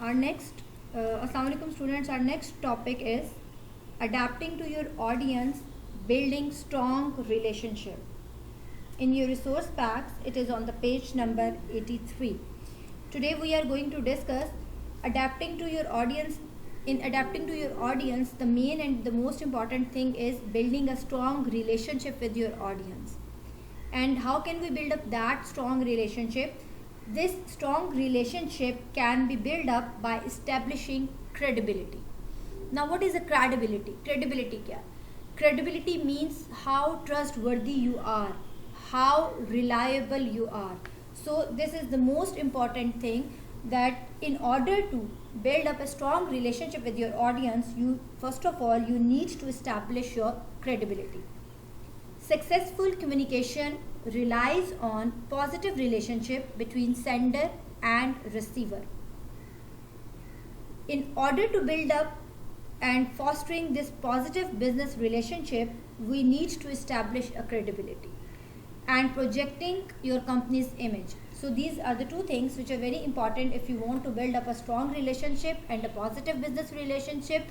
Our next, Assalamu alaikum students, our next topic is adapting to your audience, building strong relationship. In your resource packs, it is on the page number 83. Today we are going to discuss adapting to your audience. In adapting to your audience, the main and the most important thing is building a strong relationship with your audience. And how can we build up that strong relationship? This strong relationship can be built up by establishing credibility. Now, what is a credibility? Credibility kya? Credibility means how trustworthy you are, how reliable you are. So this is the most important thing, that in order to build up a strong relationship with your audience, you first of all you need to establish your credibility. Successful communication relies on positive relationship between sender and receiver. In order to build up and fostering this positive business relationship, we need to establish a credibility and projecting your company's image. So these are the two things which are very important if you want to build up a strong relationship and a positive business relationship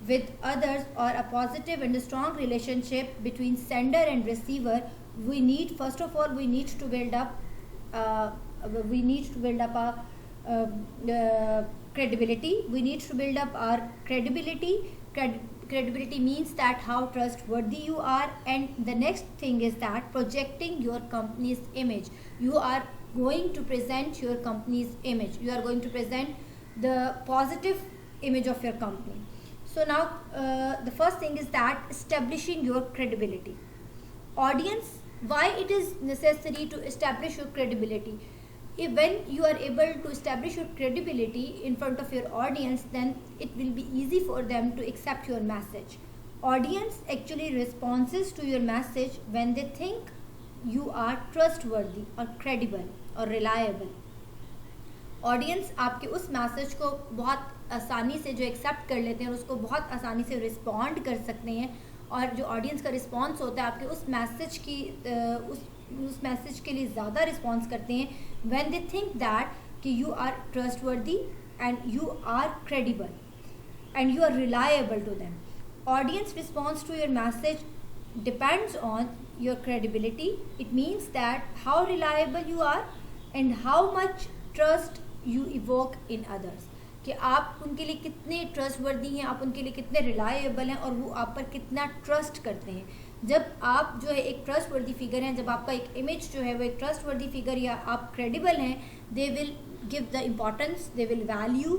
with others, or a positive and a strong relationship between sender and receiver. We need, first of all, we need to build up a credibility. We need to build up our credibility. Credibility means that how trustworthy you are, and the next thing is that projecting your company's image. You are going to present your company's image. You are going to present the positive image of your company. So now the first thing is that establishing your credibility. Audience, why it is necessary to establish your credibility? When you are able to establish your credibility in front of your audience, then it will be easy for them to accept your message. Audience actually responds to your message when they think you are trustworthy or credible or reliable. Audience आपके उस message को बहुत आसानी से जो accept कर लेते हैं, उसको बहुत आसानी से रिस्पॉन्ड कर सकते हैं, और जो ऑडियंस का रिस्पॉन्स होता है आपके उस मैसेज की उस मैसेज के लिए ज़्यादा रिस्पॉन्स करते हैं व्हेन दे थिंक दैट कि you are trustworthy and you are credible and you are reliable to them. Audience response to your message depends on your credibility. It means that how reliable you are and how much trust you evoke in others, कि आप उनके लिए कितने trustworthy हैं, आप उनके लिए कितने रिलायबल हैं और वो आप पर कितना ट्रस्ट करते हैं. जब आप जो है एक ट्रस्टवर्दी फिगर हैं, जब आपका एक इमेज जो है वो एक ट्रस्टवर्दी फिगर या आप क्रेडिबल हैं, they will give the importance, they will value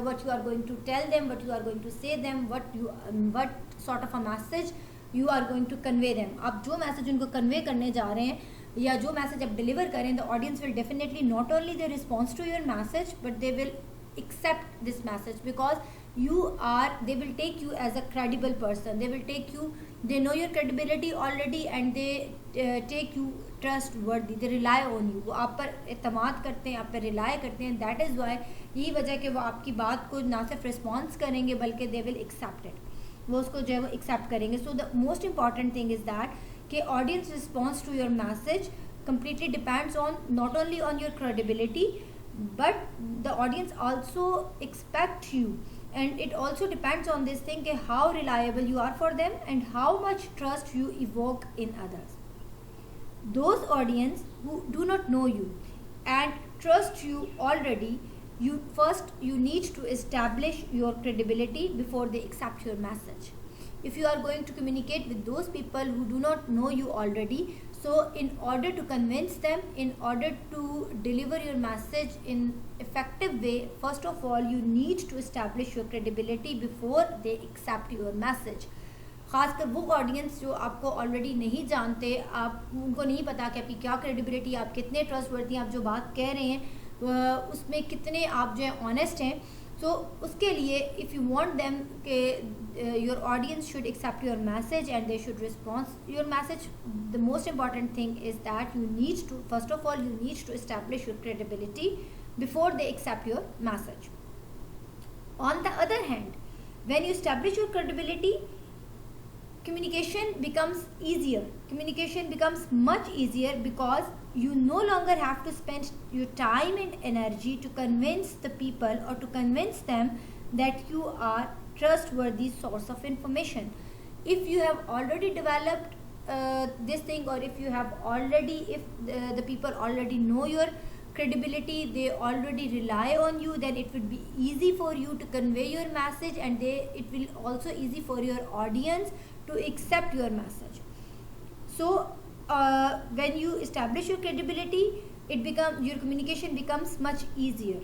what you are going to tell them, what you are going to say them, what sort of a message you are going to convey them. आप जो message उनको convey करने जा रहे हैं या जो message आप डिलीवर करें, the audience will definitely not only they response to your message but they will accept this message because they will take you as a credible person. They know your credibility already and they take you trustworthy. They rely on you. वो आप पर एतमाद करते हैं, आप पर rely करते हैं. That is why यही वजह कि वो आपकी बात को ना सिर्फ रिस्पॉन्स करेंगे बल्कि they will accept it. वो उसको जो है वो एक्सेप्ट करेंगे. So the most important thing is that कि audience response to your message completely depends on not only on your credibility, but the audience also expect you, and it also depends on this thing how reliable you are for them and how much trust you evoke in others. Those audience who do not know you and trust you already, you need to establish your credibility before they accept your message. If you are going to communicate with those people who do not know you already, so in order to convince them, in order to deliver your message in effective way, first of all you need to establish your credibility before they accept your message. खासकर वो audience जो आपको already नहीं जानते, आप उनको नहीं पता कि आपकी क्या क्रेडिबिलिटी, आप कितने ट्रस्टवर्दी, आप जो बात कह रहे हैं उसमें कितने आप जो है ऑनेस्ट हैं. So उसके लिए if you want them कि your audience should accept your message and they should respond your message, the most important thing is that you need to, first of all you need to establish your credibility before they accept your message. On the other hand, when you establish your credibility, communication becomes easier. Communication becomes much easier because you no longer have to spend your time and energy to convince the people or to convince them that you are trustworthy source of information. If you have already developed this thing, or if you have already, if the people already know your credibility, they already rely on you, then it would be easy for you to convey your message, and it will also easy for your audience to accept your message. So when you establish your credibility, your communication becomes much easier,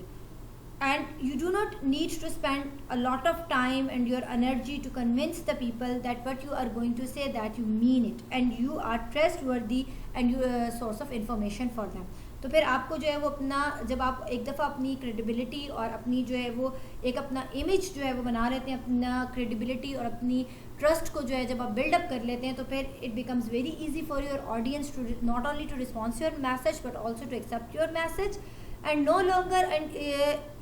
and you do not need to spend a lot of time and your energy to convince the people that what you are going to say, that you mean it and you are trustworthy and you are a source of information for them. तो फिर आपको जो है वो अपना, जब आप एक दफ़ा अपनी क्रेडिबिलिटी और अपनी जो है वो एक अपना इमेज जो है वो बना लेते हैं, अपना क्रेडिबिलिटी और अपनी ट्रस्ट को जो है जब आप बिल्डअप कर लेते हैं, तो फिर it becomes very easy for your audience to not only to response your message but also to accept your message and no longer. And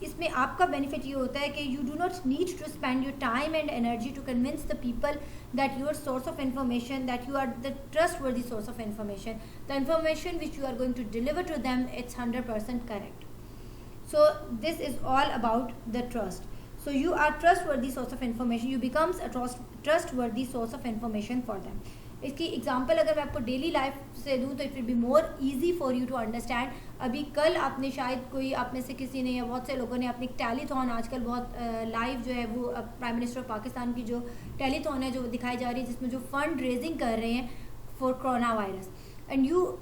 इसमें आपका बेनिफिट ये होता है कि you do not need to spend your time and energy to convince the people that your source of information, that you are the trustworthy source of information, the information which you are going to deliver to them, it's 100% correct. So this is all about the trust. So you are trustworthy source of information, you becomes a trustworthy source of information for them. इसकी example अगर मैं आपको daily life से दूं तो it will be more easy for you to understand. अभी कल आपने शायद कोई आप में से किसी ने या बहुत से लोगों ने अपनी टैलीथॉन, आजकल बहुत लाइव जो है वो प्राइम मिनिस्टर ऑफ पाकिस्तान की जो टैलीथॉन है जो दिखाई जा रही है, जिसमें जो फंड रेजिंग कर रहे हैं for corona virus. And you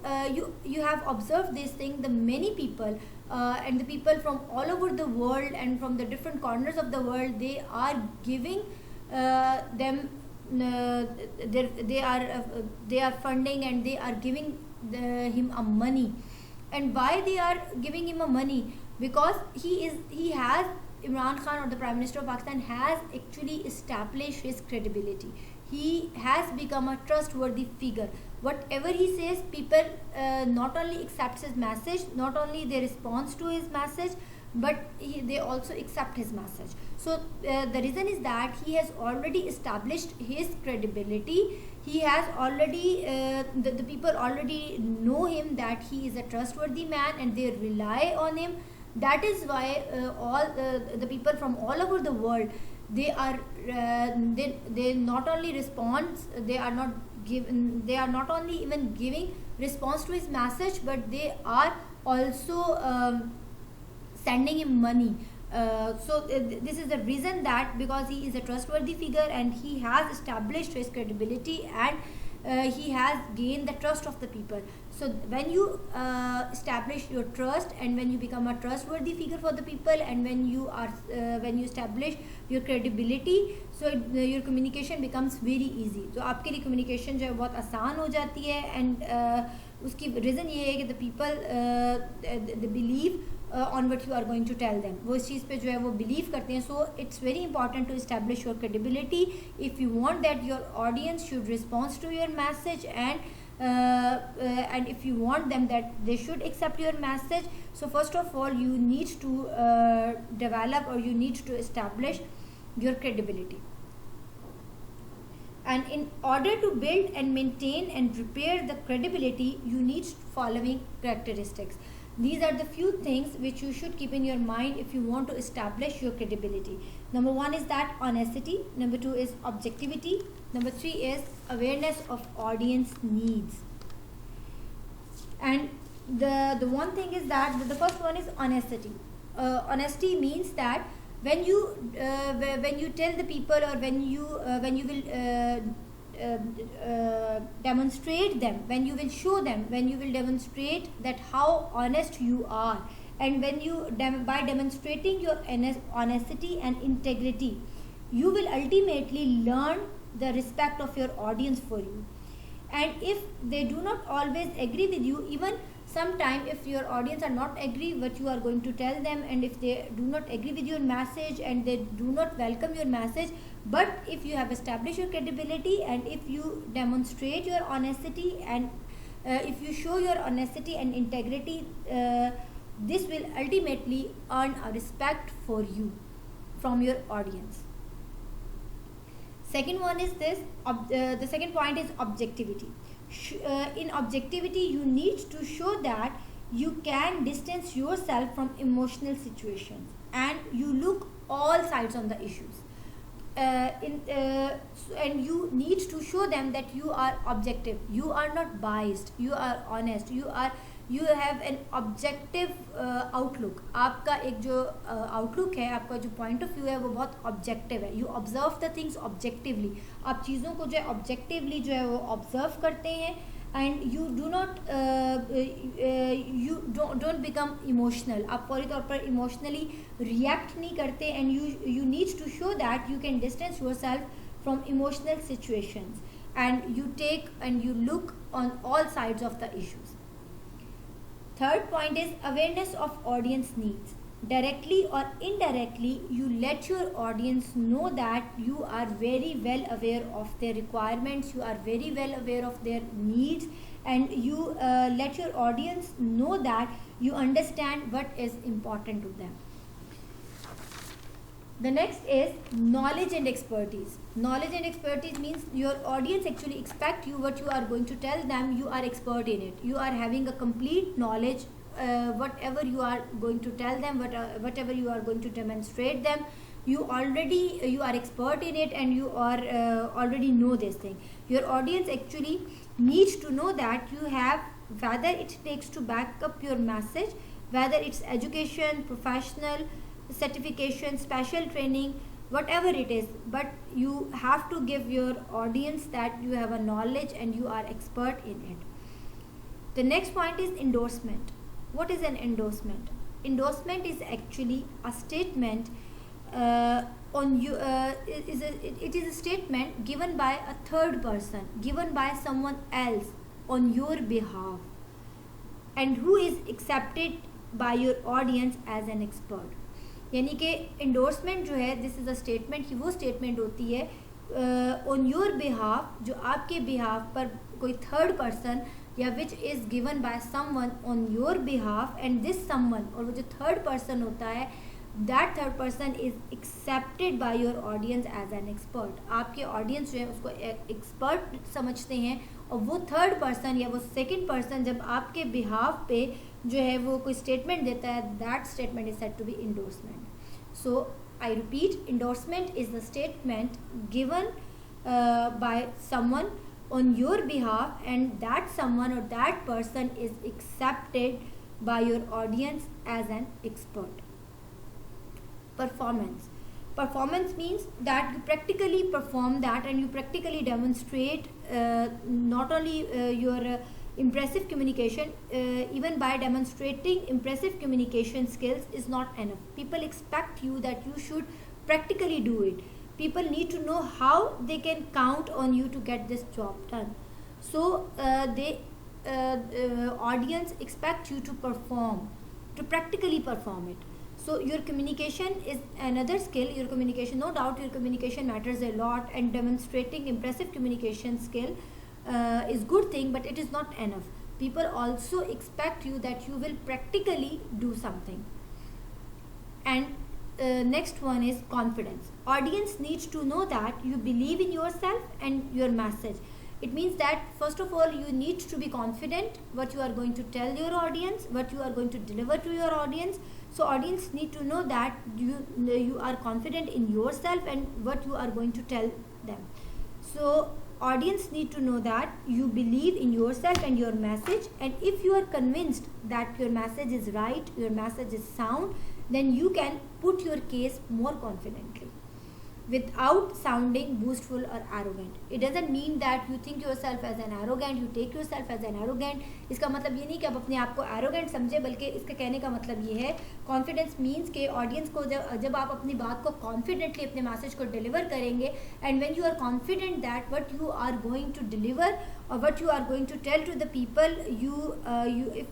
have observed this thing, the many people and the people from all over the world and from the different corners of the world, they are giving them they are funding and they are giving him a money. And why they are giving him a money? Because he has, Imran Khan or the Prime Minister of Pakistan has actually established his credibility. He has become a trustworthy figure. Whatever he says, people not only accept his message, not only they respond to his message, but they also accept his message. So the reason is that he has already established his credibility. He has already the people already know him that he is a trustworthy man and they rely on him. That is why all the people from all over the world, they are they not only respond, they are not only even giving response to his message, but they are also sending him money. So this is the reason, that because he is a trustworthy figure and he has established his credibility and he has gained the trust of the people. So when you establish your trust and when you become a trustworthy figure for the people, and when you establish your credibility, so your communication becomes very easy. तो आपके लिए communication जो है बहुत आसान हो जाती है. And उसकी reason ये है कि the people they believe on what you are going to tell them. वो इस चीज़ पे जो है वो believe करते हैं. So it's very important to establish your credibility if you want that your audience should respond to your message, and if you want them that they should accept your message. So first of all, you need to develop, or you need to establish your credibility. And in order to build and maintain and repair the credibility, you need following characteristics. These are the few things which you should keep in your mind if you want to establish your credibility. Number 1 is that honesty. Number 2 is objectivity. Number 3 is awareness of audience needs. And the one thing is that the first one is honesty. Honesty means that when you tell the people, or when you will demonstrate them, when you will show them, when you will demonstrate that how honest you are, and when you by demonstrating your honesty and integrity, you will ultimately learn the respect of your audience for you. And if they do not always agree with you, even sometime if your audience are not agree what you are going to tell them, and if they do not agree with your message and they do not welcome your message, but if you have established your credibility and if you demonstrate your honesty and if you show your honesty and integrity, this will ultimately earn a respect for you from your audience. Second one is this, the second point is objectivity. In objectivity, you need to show that you can distance yourself from emotional situations and you look all sides on the issues. And you need to show them that you are objective, you are not biased, you are honest, you have an objective outlook. आपका एक जो outlook है, आपका जो point of view है वो बहुत objective है. You observe the things objectively. आप चीज़ों को जो है objectively जो है वो observe करते हैं and you do not you don't become emotional. आप फौरी तौर पर emotionally react नहीं करते and you need to show that you can distance yourself from emotional situations and you take and you look on all sides of the issues. Third point is awareness of audience needs. Directly or indirectly, you let your audience know that you are very well aware of their requirements, you are very well aware of their needs, and you let your audience know that you understand what is important to them. The next is knowledge and expertise. Knowledge and expertise means your audience actually expect you what you are going to tell them, you are expert in it. You are having a complete knowledge, whatever you are going to tell them, whatever you are going to demonstrate them, you are expert in it and you are already know this thing. Your audience actually needs to know that you have, whether it takes to back up your message, whether it's education, professional certification, special training, whatever it is, but you have to give your audience that you have a knowledge and you are expert in it. The next point is endorsement. What is an endorsement? Endorsement is actually a statement on you. It is a statement given by a third person, given by someone else on your behalf, and who is accepted by your audience as an expert. यानी कि endorsement जो है, this is a statement कि वो statement होती है on your behalf, जो आपके behalf पर कोई third person या which is given by someone on your behalf, and this someone और वो जो third person होता है, that third person is accepted by your audience as an expert. आपके audience जो है उसको expert समझते हैं और वो third person या वो second person जब आपके behalf पे जो है वो कोई statement देता है, that statement is said to be endorsement. So I repeat, endorsement is the statement given by someone on your behalf, and that someone or that person is accepted by your audience as an expert. Performance means that you practically perform that and you practically demonstrate not only your impressive communication, even by demonstrating impressive communication skills is not enough. People expect you that you should practically do it. People need to know how they can count on you to get this job done. So audience expect you to perform, to practically perform it. So your communication is another skill. Your communication, no doubt your communication matters a lot, and demonstrating impressive communication skill is good thing, but it is not enough. People also expect you that you will practically do something. And next one is confidence. Audience needs to know that you believe in yourself and your message. It means that first of all you need to be confident what you are going to tell your audience, what you are going to deliver to your audience. So audience need to know that you are confident in yourself and what you are going to tell them. So audience need to know that you believe in yourself and your message, and if you are convinced that your message is right, your message is sound, then you can put your case more confidently without sounding boastful or arrogant. It doesn't mean that you think yourself as an arrogant, you take yourself as an arrogant. इसका मतलब ये नहीं कि आप अपने आप को arrogant समझे, बल्कि इसका कहने का मतलब ये है, confidence means कि audience को जब आप अपनी बात को confidently अपने message को deliver करेंगे, and when you are confident that what you are going to deliver or what you are going to tell to the people,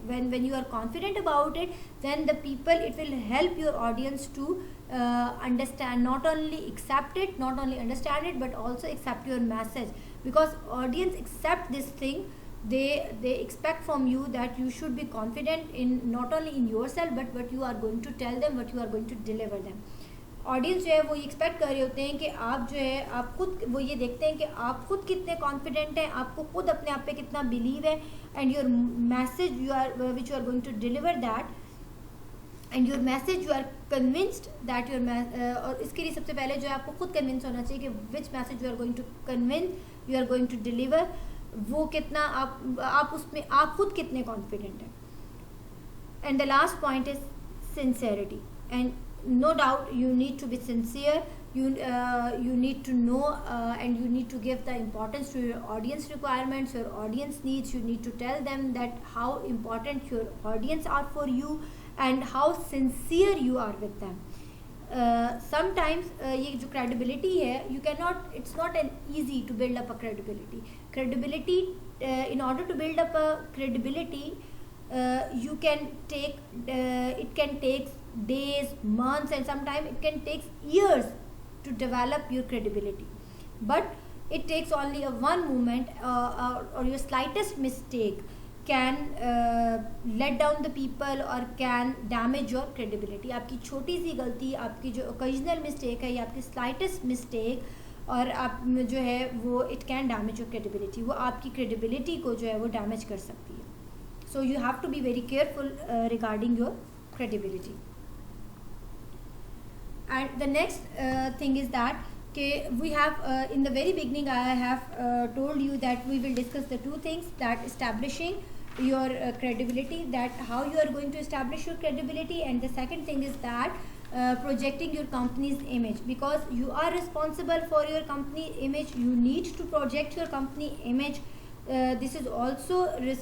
when you are confident about it, then the people, it will help your audience to understand, not only accept it, not only understand it, but also accept your message, because audience accept this thing. They expect from you that you should be confident in not only in yourself, but what you are going to tell them, what you are going to deliver them. Audience जो है वो ये expect कर रहे होते हैं कि आप जो है आप खुद वो ये देखते हैं कि आप खुद कितने कॉन्फिडेंट हैं, आपको खुद अपने आप पे कितना बिलीव है, and your message you are which you are going to deliver that, and your message you are convinced that your और इसके लिए सबसे पहले जो है आपको खुद कन्विंस होना चाहिए कि which message you are going to convince, you are going to deliver, वो कितना आप उसमें आप खुद कितने कॉन्फिडेंट हैं. And the last point is sincerity, and no doubt you need to be sincere, you need to know and you need to give the importance to your audience requirements, your audience needs. You need to tell them that how important your audience are for you and how sincere you are with them. Sometimes ये जो credibility है, you cannot, it's not an easy to build up a credibility. In order to build up a credibility, you can take it can take days, months, and sometimes it can take years to develop your credibility. But it takes only a one moment or your slightest mistake can let down the people or can damage your credibility. आपकी छोटी सी गलती, आपकी जो occasional mistake है या आपकी slightest mistake और आप जो है वो it can damage your credibility, वो आपकी credibility को जो है वो damage कर सकती है. So you have to be very careful regarding your credibility. And the next thing is that we have in the very beginning I have told you that we will discuss the two things, that establishing your credibility, that how you are going to establish your credibility, and the second thing is that projecting your company's image. Because you are responsible for your company image, you need to project your company image. This is also your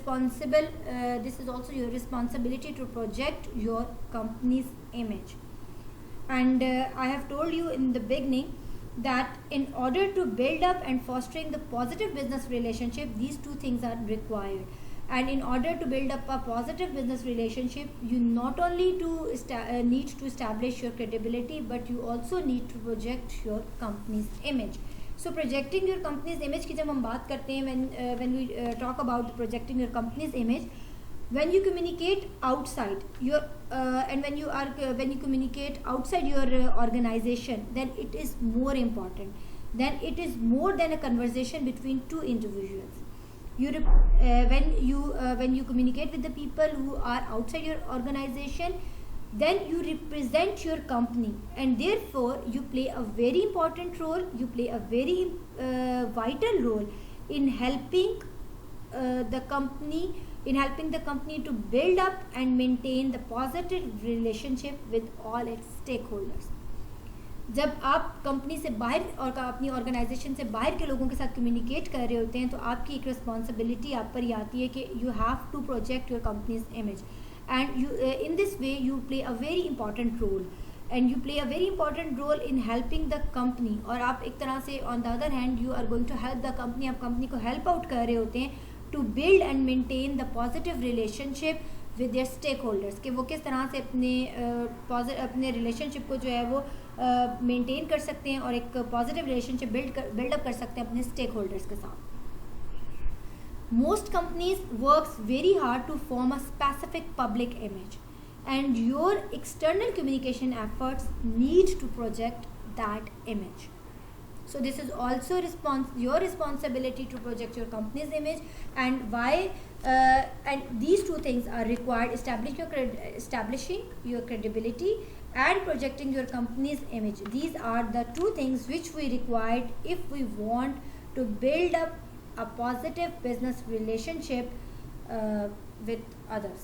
responsibility to project your company's image. And I have told you in the beginning that in order to build up and fostering the positive business relationship, these two things are required. And in order to build up a positive business relationship, you not only need to establish your credibility, but you also need to project your company's image. So projecting your company's image की जब हम बात करते हैं, when we talk about projecting your company's image, when you communicate outside your and when you communicate outside your organization, then it is more important. Then it is more than a conversation between two individuals. When you communicate with the people who are outside your organization, then you represent your company, and therefore you play a very important role, you play a very vital role in helping the company to build up and maintain the positive relationship with all its stakeholders. जब आप company से बाहर और अपनी organisation से बाहर के लोगों के साथ कम्युनिकेट कर रहे होते हैं, तो आपकी एक रिस्पॉन्सिबिलिटी आप पर ही आती है कि you have to project your company's image, and you in this way you play a very important role, and you play a very important role in helping the company. और आप एक तरह से on the other hand you are going to help the company, आप company को help out कर रहे होते हैं to build and maintain the positive relationship with their stakeholders, कि वो किस तरह से अपने रिलेशनशिप को जो है वो मेंटेन कर सकते हैं और एक पॉजिटिव रिलेशनशिप बिल्डअप कर सकते हैं अपने स्टेक होल्डर्स के साथ. Most companies works very hard to form a specific public image, and your external communication efforts need to project that image. So this is also your responsibility to project your company's image, and why and these two things are required: establishing your credibility and projecting your company's image. These are the two things which we required if we want to build up a positive business relationship with others.